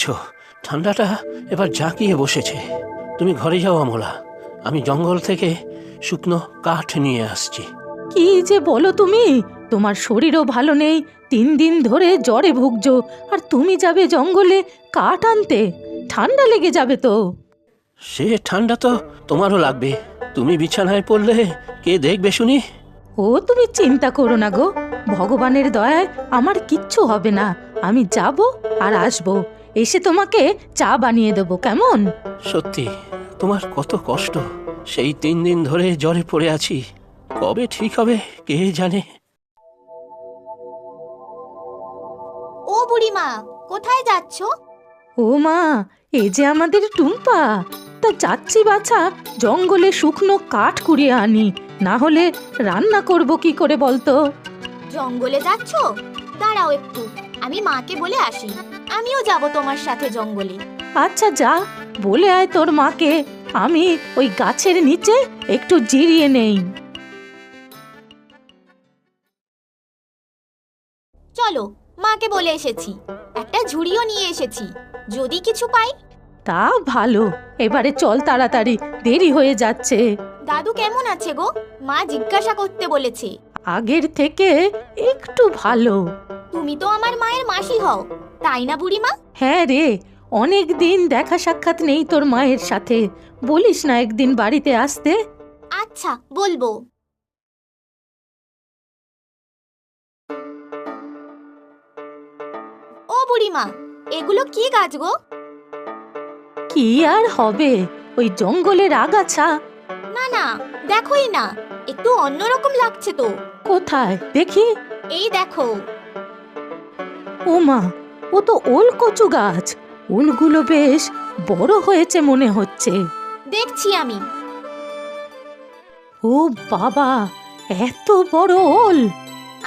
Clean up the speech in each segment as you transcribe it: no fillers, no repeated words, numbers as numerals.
বলেছ, ঠান্ডাটা এবার জাঁকিয়ে বসেছে। তুমি ঘরে যাও অমলা, আমি জঙ্গল থেকে শুকনো কাঠ নিয়ে আসছি। কি যে বলো তুমি, তোমার শরীরও ভালো নেই, 3 দিন ধরে জ্বরে ভুগছো, আর তুমি যাবে জঙ্গলে কাঠ আনতে? ঠান্ডা লেগে যাবে তো। সে ঠান্ডা তো তোমারও লাগবে, তুমি বিছানায় পড়লে কে দেখবে শুনি? ও তুমি চিন্তা করো না গো, ভগবানের দয়ায় আমার কিচ্ছু হবে না। আমি যাব আর আসবো, এসে তোমাকে চা বানিয়ে দেবো, কেমন? সত্যি তোমার কত কষ্ট, সেই 3 দিন ধরে জ্বরে পড়ে আছি, কবে ঠিক হবে কে জানে। ও বুড়িমা, কোথায় যাচ্ছ? ও মা, এই যে আমাদের টুম্পা। তা যাচ্ছি বাছা, জঙ্গলে শুকনো কাঠ কুড়িয়ে আনি, না হলে রান্না করব কি করে বলতো? জঙ্গলে যাচ্ছ? দাঁড়াও একটু, আমি মাকে বলে আসি, আমিও যাব তোমার সাথে জঙ্গলে। আচ্ছা যা, বলে আয় তোর মাকে, আমি ওই গাছের নিচে একটু জিরিয়ে নেই। চলো, মাকে বলে এসেছি, একটা ঝুড়িও নিয়ে এসেছি, যদি কিছু পাই। তা ভালো, এবারে চল তাড়াতাড়ি, দেরি হয়ে যাচ্ছে। দাদু কেমন আছে গো? মা জিজ্ঞাসা করতে বলেছে। আগের থেকে একটু ভালো। তুমি তো আমার মায়ের মাসি হও, তাই না বুড়িমা? হ্যাঁ রে, অনেক দিন দেখা সাক্ষাৎ নেই তোর মায়ের সাথে, বলিস না একদিন বাড়িতে আসতে? আচ্ছা, বলবো। ও বুড়িমা, এগুলো কি গাছ গো? কি আর হবে, ওই জঙ্গলের আগাছা। না না, দেখোই না, একটু অন্যরকম লাগছে তো। কোথায় দেখি? এই দেখো। ও মা, ও তো ওল কচু গাছ, ওলগুলো বেশ বড় হয়েছে মনে হচ্ছে। দেখছি আমি। ও বাবা, এত বড় ওল!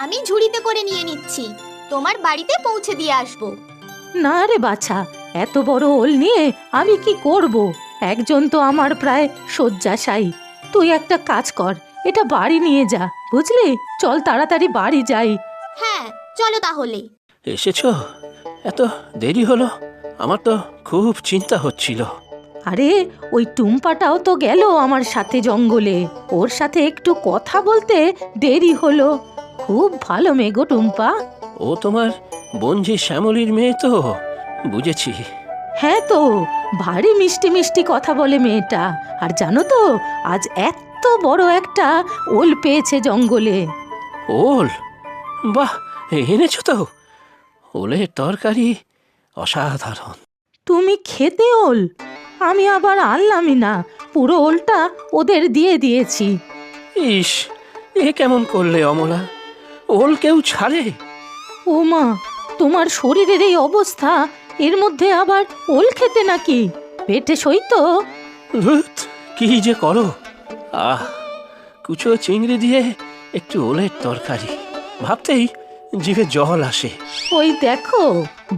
আমি ঝুড়িতে করে নিয়ে নিচ্ছি, তোমার বাড়িতে পৌঁছে দিয়ে আসবো। না রে বাছা, এত বড় ওল নিয়ে আমি কি করব? একজন তো আমার প্রায় শয্যাশায়ী। তুই একটা কাজ কর, এটা বাড়ি নিয়ে যা, বুঝলি? চল তাড়াতাড়ি বাড়ি যাই। হ্যাঁ, চলো তাহলে। এসেছো? এত দেরি হলো, আমার তো খুব চিন্তা হচ্ছিল। আরে ওই টুম্পাটাও তো গেল আমার সাথে জঙ্গলে, ওর সাথে একটু কথা বলতে দেরি হলো। খুব ভালো মেয়ে গো টুম্পা। ও তোমার বঞ্জি শ্যামলীর মেয়ে তো, বুঝেছি। হ্যাঁ তো, ভারী মিষ্টি মিষ্টি কথা বলে মেয়েটা। আর জানো তো, আজ এত বড় একটা ওল পেয়েছে জঙ্গলে। ওল? বাহ, এনেছো তো? ওলের তরকারি অসাধারণ। তুমি খেতে ওল? আমি আবার আনলামই না, পুরো ওলটা ওদের দিয়ে দিয়েছি। ইস, এ কেমন করলে অমলা? ওল কেউ ছাড়ে? ও মা, তোমার শরীরের এই অবস্থা, এর মধ্যে আবার ওল খেতে নাকি? পেটে সই তো? ধুৎ, কি যে করো! আহ, কুচো চিংড়ি দিয়ে একটু ওলের তরকারি, ভাবতেই জিভে জল আসে। ওই দেখো,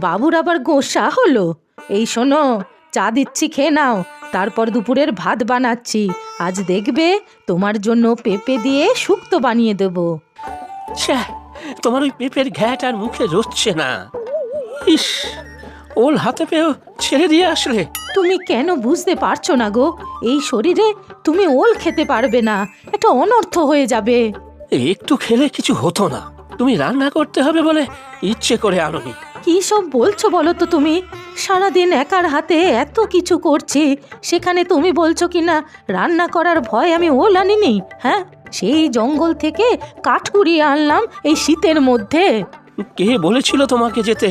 বাবুর আবার গোসা হলো। এই শোনো, চা দিচ্ছি, খেয়ে নাও, তারপর দুপুরের ভাত বানাচ্ছি। আজ দেখবে তোমার জন্য পেঁপে দিয়ে শুক্তো বানিয়ে দেবো। ছ্যা, তোমার ওই পেঁপের ঘ্যাট আর মুখে রচ্ছে না। ইস, ওল হাতে পেয়েও ছেড়ে দিয়ে আসলে। তুমি কেন বুঝতে পারছো না গো? এই শরীরে তুমি ওল খেতে পারবে না, এটা অনর্থ হয়ে যাবে। একটু খেলে কিছু হতো না, তুমি রান্না করতে হবে বলে ইচ্ছে করে আনোনি। কি সব বলছো বলো তো তুমি? সারাদিন একার হাতে এত কিছু করছি, সেখানে তুমি বলছো কি না রান্না করার ভয় আমি ওল আনিনি? হ্যাঁ, সেই জঙ্গল থেকে কাঠ কুড়িয়ে আনলাম এই শীতের মধ্যে। কে বলেছিল তোমাকে যেতে?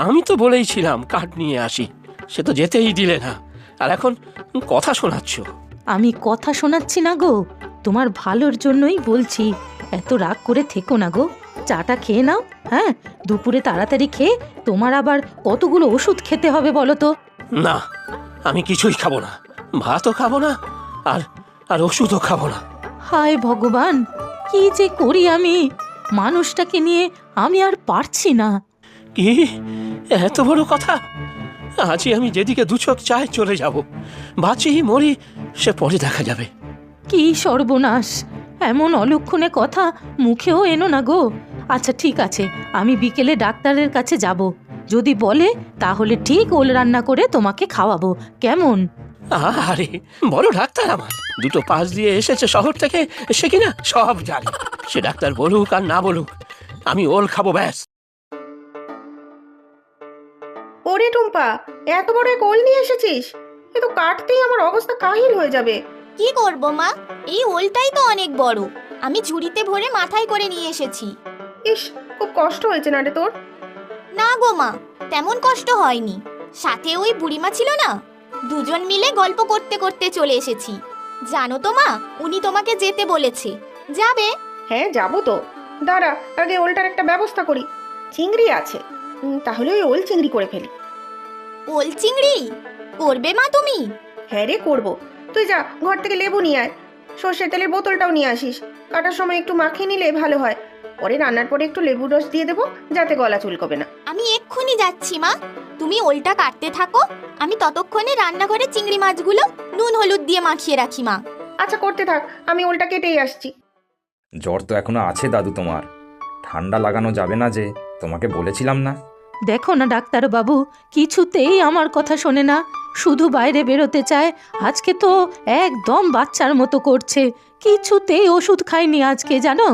আমি তো বলেইছিলাম কাঠ নিয়ে আসি, সে তো যেতেই দিলে না, আর এখন কথা শোনাচ্ছ। আমি কথা শোনাচ্ছি না গো, তোমার ভালোর জন্যই বলছি। এত রাগ করে থেকো না গো, চাটা খেয়ে নাও। হ্যাঁ, দুপুরে তাড়াতাড়ি খেয়ে তোমার আবার কতগুলো ওষুধ খেতে হবে বলো তো? না, আমি কিছুই খাবো না, ভাতও খাবো না, আর আর ওষুধও খাবো না। হায় ভগবান, কি যে করি আমি! মানুষটাকে নিয়ে আমি আর পারছি না। কি এত বড় কথা! আজই আমি যেদিকে দুচোখ চায় চলে যাব, বাঁচি মরি সে পরে দেখা যাবে। কি সর্বনাশ! এমন অলক্ষণে কথা মুখেও এনো না গো। আচ্ছা ঠিক আছে, আমি বিকেলে ডাক্তারের কাছে যাব, যদি বলে তাহলে ঠিক ওল রান্না করে তোমাকে খাওয়াবো, কেমন? আরে বড় ডাক্তার আমার, দুটো পাস দিয়ে এসেছে শহর থেকে, সে কিনা সব জানে। সে ডাক্তার বলুক আর না বলুক, আমি ওল খাবো ব্যাস। ওরে টুম্পা, এত বড় এক ওল নিয়ে এসেছিস? এ তো কাটতেই আমার অবস্থা কাহিল হয়ে যাবে। কি করব মা, এই ওলটাই তো অনেক বড়, আমি ঝুড়িতে ভরে মাথায় করে নিয়ে এসেছি। ইস, খুব কষ্ট হয়েছে না রে তোর? না গো মা, তেমন কষ্ট হয়নি। সাথে ওই বুড়িমা ছিল না, দুজন মিলে গল্প করতে করতে চলে এসেছি। জানো তো মা, উনি তোমাকে যেতে বলেছে, যাবে? হ্যাঁ যাবো তো, দাঁড়া আগে ওলটার একটা ব্যবস্থা করি। চিংড়ি আছে, তাহলে ওই ওল চিংড়ি করে ফেলি। ওল চিংড়ি করবে মা তুমি? হ্যাঁ রে করবো। তুই যা ঘর থেকে লেবু নিয়ে আয়, সর্ষের তেলের বোতলটাও নিয়ে আসিস। কাটার সময় একটু মাখিয়ে নিলে ভালো হয়, পরে রান্নার পরে একটু লেবুর রস দিয়ে দেবো, যাতে গলা চুলকবে না। আমি এক্ষুনি যাচ্ছি মা, তুমি ওলটা কাটতে থাকো, আমি ততক্ষণে রান্নাঘরে চিংড়ি মাছগুলো নুন হলুদ দিয়ে মাখিয়ে রাখি মা। আচ্ছা করতে থাক, আমি ওলটা কেটেই আসছি। জ্বর তো এখনো আছে দাদু তোমার, ঠান্ডা লাগানো যাবে না যে, তোমাকে বলেছিলাম না? দেখো না ডাক্তার বাবু, কিছুতেই আমার কথা শোনে না, শুধু বাইরে বেরোতে চায়। আজকে তো একদম বাচ্চার মতো করছে, কিছুতেই ওষুধ খাইনি আজকে, জানো?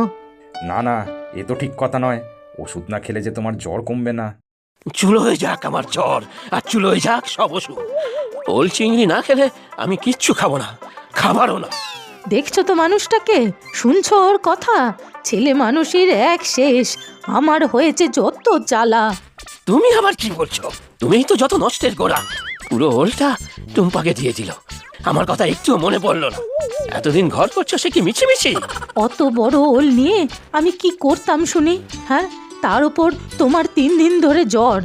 না না, এ তো ঠিক কথা নয়, ওষুধ না খেলে যে তোমার জ্বর কমবে না। চুলো হয়ে যাক আমার জ্বর, আর চুলো হয়ে যাক সব ওষুধ। ওল চিংড়ি না খেলে আমি কিচ্ছু খাবো না, খাবারও না। দেখছো তো মানুষটাকে, শুনছো ওর কথা? ছেলে মানুষের এক শেষ, আমার হয়েছে যত জ্বালা। তুমি আবার কি বলছো? তুমিই তো যত নষ্টের গোড়া। পুরো ওলটা টুম্পাকে দিয়ে দিল, আমার কথা একটুও মনে পড়লো না। এতদিন ঘর করছো সে কি মিছিমিছি? অত বড় ওল নিয়ে আমি কি করতাম শুনি? হ্যাঁ, তার উপর তোমার 3 দিন ধরে জ্বর,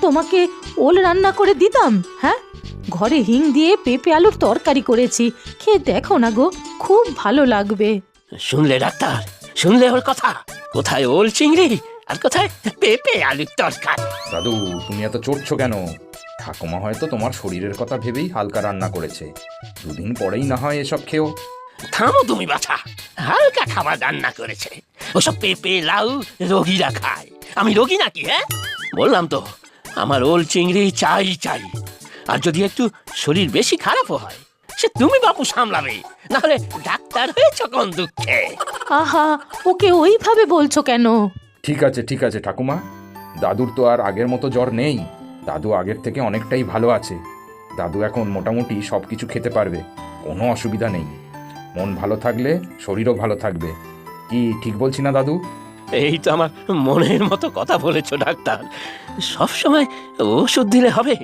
তোমাকে ওল রান্না করে দিতাম? হ্যাঁ, ঘরে হিং দিয়ে পেঁপে আলুর তরকারি করেছি, খেয়ে দেখো না গো, খুব ভালো লাগবে। শুনলে ডাক্তার, শুনলে ওর কথা? কোথায় ওল চিংড়ি আর কোথায় পেঁপে আলুর তরকারি? দাদু তুমি এত চড়ছো কেন? ঠাকুমা হয়তো তোমার শরীরের কথা ভেবেই হালকা রান্না করেছে, দুদিন পরেই না হয় এসব খেও। থামো তুমি বাছা, হালকা খাবার রান্না করেছে। ওসব পেঁপে লাউ রোগীরা খায়, আমি রোগী নাকি? হ্যাঁ, বললাম তো আমার ওল চিংড়ি চাই চাই। আর যদি একটু শরীর বেশি খারাপও হয়, সে তুমি বাপু সামলাবে, নাহলে ডাক্তার হয়েছ কোন দুঃখে? আহা, ওকে ওইভাবে বলছো কেন? ঠিক আছে ঠাকুমা, দাদুর তো আর আগের মতো জ্বর নেই, দাদু আগের থেকে অনেকটাই ভালো আছে। দাদু এখন মোটামুটি সব কিছু খেতে পারবে, কোনো অসুবিধা নেই। মন ভালো থাকলে শরীরও ভালো থাকবে, কি ঠিক বলছি না দাদু? এই তো আমার মনের মতো কথা বলেছো ডাক্তার। সব সময় ওষুধ দিলে হবে?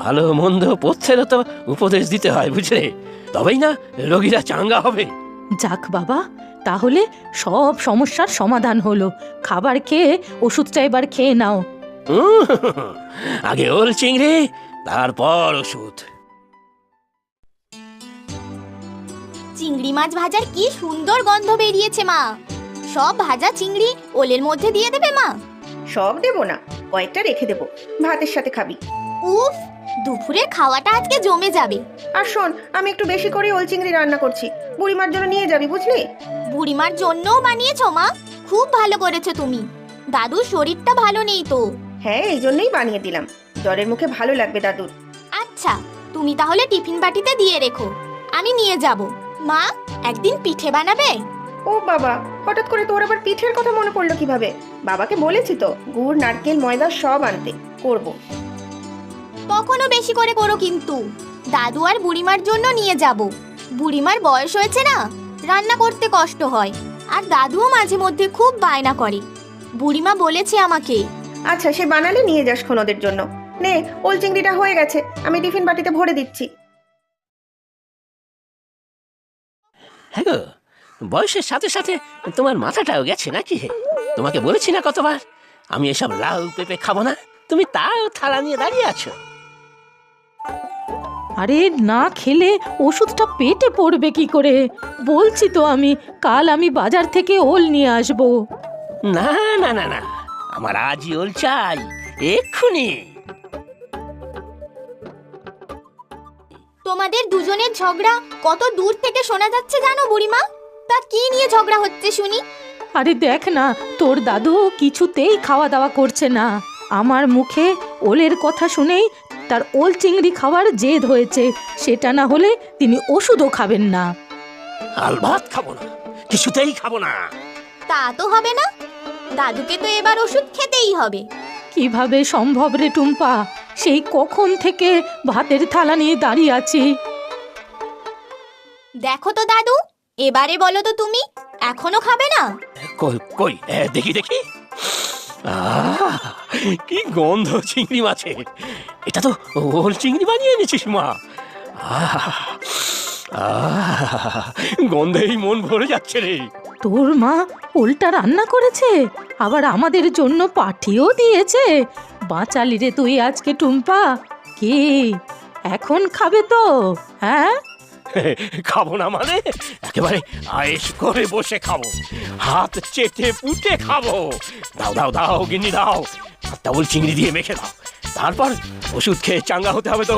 ভালো মন্দ পথ্যেরও তো উপদেশ দিতে হয়, বুঝলে? তবেই না রোগীরা চাঙ্গা হবে। যাক বাবা, তাহলে সব সমস্যার সমাধান হলো। খাবার খেয়ে ওষুধটা এবার খেয়ে নাও। আগে ওল চিংড়ি, তারপর ওষুধ। চিংড়ি মাছ ভাজার কি সুন্দর গন্ধ বেরিয়েছে মা। সব ভাজা চিংড়ি ওলের মধ্যে দিয়ে দেবে মা? সব দেবো না, কয়েকটা রেখে দেবো, ভাতের সাথে খাবি। উফ, দুপুরের খাওয়াটা আজকে জমে যাবে। আর শোন, আমি একটু বেশি করে ওল চিংড়ি রান্না করছি, বুড়িমার জন্য নিয়ে যাবি, বুঝলি? বুড়িমার জন্যও বানিয়েছো মা? খুব ভালো করেছো তুমি। দাদুর শরীরটা ভালো নেই তো। হ্যাঁ, এই জন্যই বানিয়ে দিলাম, জ্বরের মুখে ভালো লাগবে দাদুর। আচ্ছা, তুমি তাহলে টিফিন বাটিতে দিয়ে রেখো, আমি নিয়ে যাব। মা, একদিন পিঠে বানাবে? ও বাবা, হঠাৎ করে তোর আবার পিঠের কথা মনে পড়লো কিভাবে? বাবাকে বলেছি তো গুড় নারকেল ময়দা সব আনতে, করব। কখনো বেশি করে করো কিন্তু, দাদু আর বুড়িমার জন্য নিয়ে যাব। বুড়িমার বয়স হয়েছে না, রান্না করতে কষ্ট হয়, আর দাদুও মাঝে মধ্যে খুব বায়না করে। বুড়িমা বলেছে আমাকে। আচ্ছা, সে বানালে নিয়ে যাস খন ওদের জন্য। নে, ওল চিংড়িটা হয়ে গেছে, আমি টিফিন বাটিতে ভরে দিচ্ছি। হ্যাঁ গো, বয়সের সাথে সাথে তোমার মাথাটাও গেছে নাকি? তোমাকে বলেছি না কতবার আমি এসব লাউ পেঁপে খাবো না, তুমি তাও থালা নিয়ে দাঁড়িয়ে আছো। আরে না খেলে ওষুধটা পেটে পড়বে কি করে? বলছি তো আমি, কাল আমি বাজার থেকে ওল নিয়ে আসবো। না না না না, আমার আজই ওল চাই, এক্ষুনি। তোমাদের দুজনের ঝগড়া কত দূর থেকে শোনা যাচ্ছে জানো বুড়িমা? তা কি নিয়ে ঝগড়া হচ্ছে শুনি? আরে দেখ না, তোর দাদু কিছুতেই খাওয়া দাওয়া করছে না। আমার মুখে ওলের কথা শুনেই তার ওল চিংড়ি খাওয়ার জেদ হয়েছে, সেটা না হলে তিনি ওষুধও খাবেন না। আলবাত খাবো না, কিছুতেই খাবো না। তা তো হবে না, দাদুকে তো এবার ওষুধ খেতেই হবে। কিভাবে সম্ভব রে টুম্পা? সেই কখন থেকে ভাতের থালা নিয়ে দাঁড়িয়ে আছি। দেখো তো দাদু, এবারে বলো তো তুমি এখনো খাবে না? কই কই দেখি দেখি। আহ, কি গন্ধ চিংড়ি মাছের! এটা তো ওল চিংড়ি বানিয়ে এনেছিস মা। আহ, আহ, গন্ধেই মন ভরে যাচ্ছে রে। তোর মা ওলটা রান্না করেছে, আবার আমাদের জন্য পাঠিয়েও দিয়েছে। বাঁচালি রে তুই আজকে টুম্পা। কি এখন খাবে তো? হ্যাঁ, খাবো না মানে একেবারে আয়েশ করে বসে খাবো, হাত চেটে পুটে খাবো। দাও দাও দাও গিন্নি দাও, ভাতটা ওল চিংড়ি দিয়ে মেখে দাও, তারপর ওষুধ খেয়ে চাঙ্গা হতে হবে তো।